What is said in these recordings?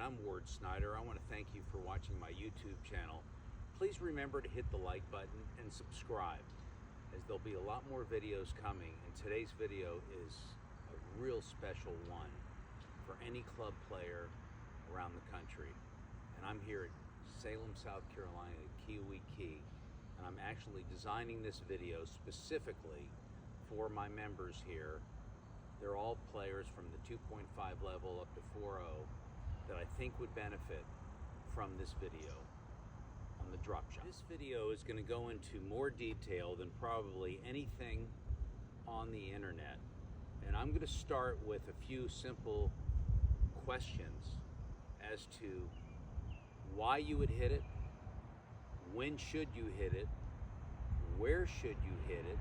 I'm Ward Snyder. I want to thank you for watching my YouTube channel. Please remember to hit the like button and subscribe, as there'll be a lot more videos coming, and today's video is a real special one for any club player around the country. And I'm here at Salem, South Carolina at Kiowee Key, and I'm actually designing this video specifically for my members here. They're all players from the 2.5 level up to 4.0 that I think would benefit from this video on the drop shot. This video is going to go into more detail than probably anything on the internet. And I'm going to start with a few simple questions as to why you would hit it, when should you hit it, where should you hit it,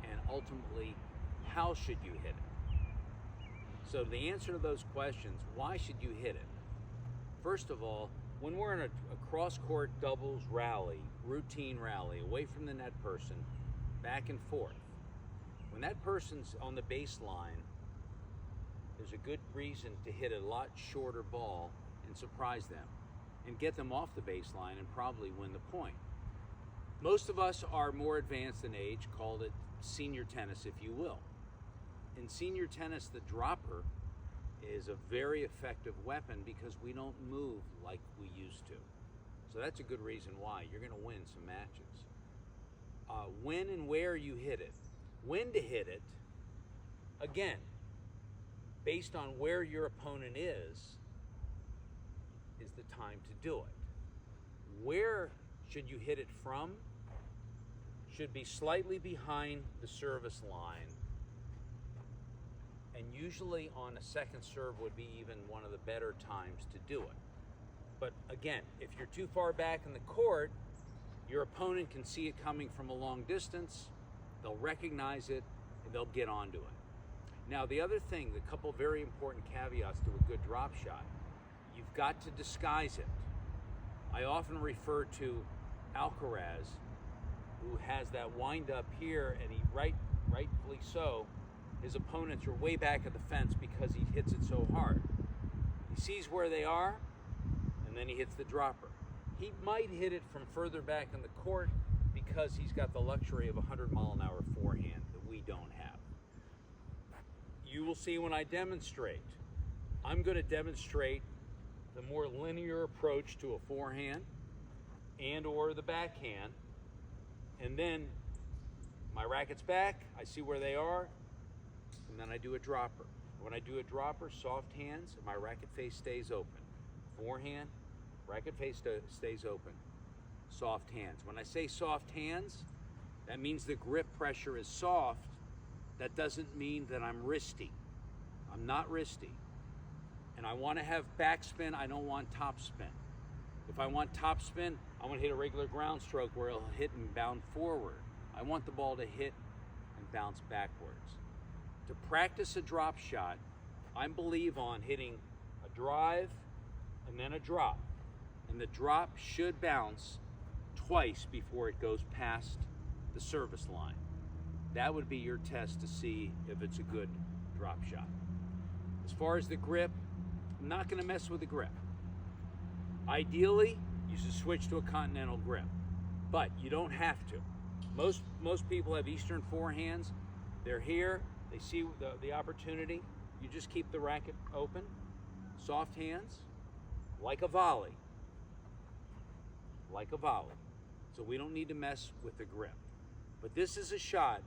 and ultimately, how should you hit it? So the answer to those questions, why should you hit it? First of all, when we're in a cross-court doubles rally, routine rally, away from the net person, back and forth, when that person's on the baseline, there's a good reason to hit a lot shorter ball and surprise them and get them off the baseline and probably win the point. Most of us are more advanced in age, called it senior tennis, if you will. In senior tennis, the dropper is a very effective weapon because we don't move like we used to. So that's a good reason why you're going to win some matches. When and where you hit it, when to hit it, again, based on where your opponent is the time to do it. Where should you hit it from? Should be slightly behind the service line, and usually on a second serve would be even one of the better times to do it. But again, if you're too far back in the court, your opponent can see it coming from a long distance, they'll recognize it, and they'll get onto it. Now the other thing, the couple very important caveats to a good drop shot, you've got to disguise it. I often refer to Alcaraz, who has that wind up here, and he rightfully so, his opponents are way back at the fence because he hits it so hard. He sees where they are, and then he hits the dropper. He might hit it from further back in the court because he's got the luxury of a 100-mile-an-hour forehand that we don't have. You will see when I demonstrate. I'm going to demonstrate the more linear approach to a forehand and or the backhand, and then my racket's back, I see where they are, and then I do a dropper. When I do a dropper, soft hands, my racket face stays open. Forehand, racket face stays open. Soft hands. When I say soft hands, that means the grip pressure is soft. That doesn't mean that I'm wristy. I'm not wristy. And I want to have backspin, I don't want topspin. If I want topspin, I want to hit a regular ground stroke where it'll hit and bound forward. I want the ball to hit and bounce backwards. To practice a drop shot, I believe on hitting a drive and then a drop. And the drop should bounce twice before it goes past the service line. That would be your test to see if it's a good drop shot. As far as the grip, I'm not going to mess with the grip. Ideally, you should switch to a continental grip, but you don't have to. Most people have Eastern forehands. They're here. They see the opportunity. You just keep the racket open, soft hands, like a volley. Like a volley. So we don't need to mess with the grip. But this is a shot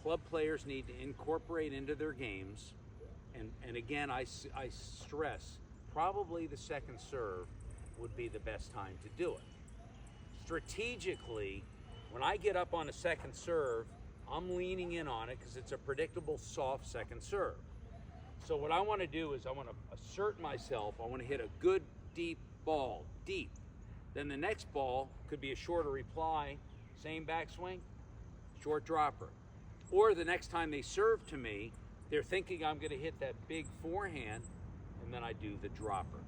club players need to incorporate into their games. And again, I stress, probably the second serve would be the best time to do it. Strategically, when I get up on a second serve, I'm leaning in on it because it's a predictable, soft second serve. So what I want to do is I want to assert myself. I want to hit a good, deep ball, deep. Then the next ball could be a shorter reply, same backswing, short dropper. Or the next time they serve to me, they're thinking I'm going to hit that big forehand, and then I do the dropper.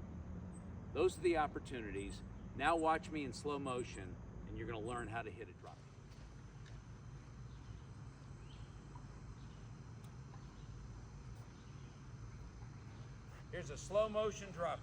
Those are the opportunities. Now watch me in slow motion, and you're going to learn how to hit a dropper. Here's a slow motion dropper.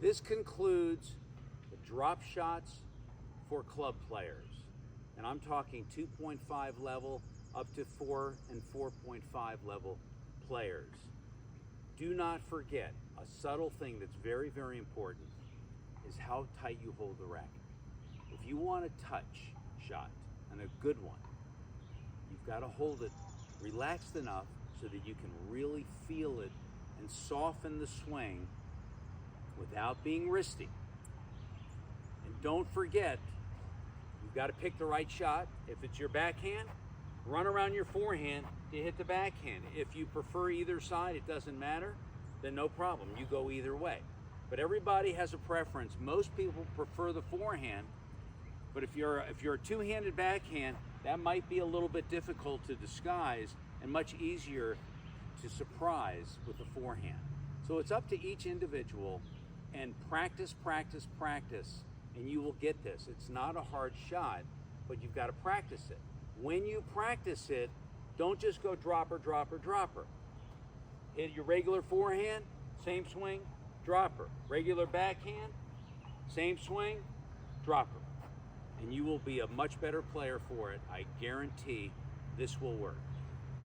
This concludes the drop shots for club players. And I'm talking 2.5 level up to 4 and 4.5 level players. Do not forget, a subtle thing that's very, very important is how tight you hold the racket. If you want a touch shot, and a good one, you've got to hold it relaxed enough so that you can really feel it and soften the swing without being wristy. And don't forget, you've got to pick the right shot. If it's your backhand, run around your forehand to hit the backhand. If you prefer either side, it doesn't matter, then no problem. You go either way. But everybody has a preference. Most people prefer the forehand, but if you're a two-handed backhand, that might be a little bit difficult to disguise and much easier to surprise with the forehand. So it's up to each individual, and practice, practice, practice, and you will get this. It's not a hard shot, but you've got to practice it. When you practice it, don't just go dropper, dropper, dropper. Hit your regular forehand, same swing, dropper. Regular backhand, same swing, dropper. And you will be a much better player for it. I guarantee this will work.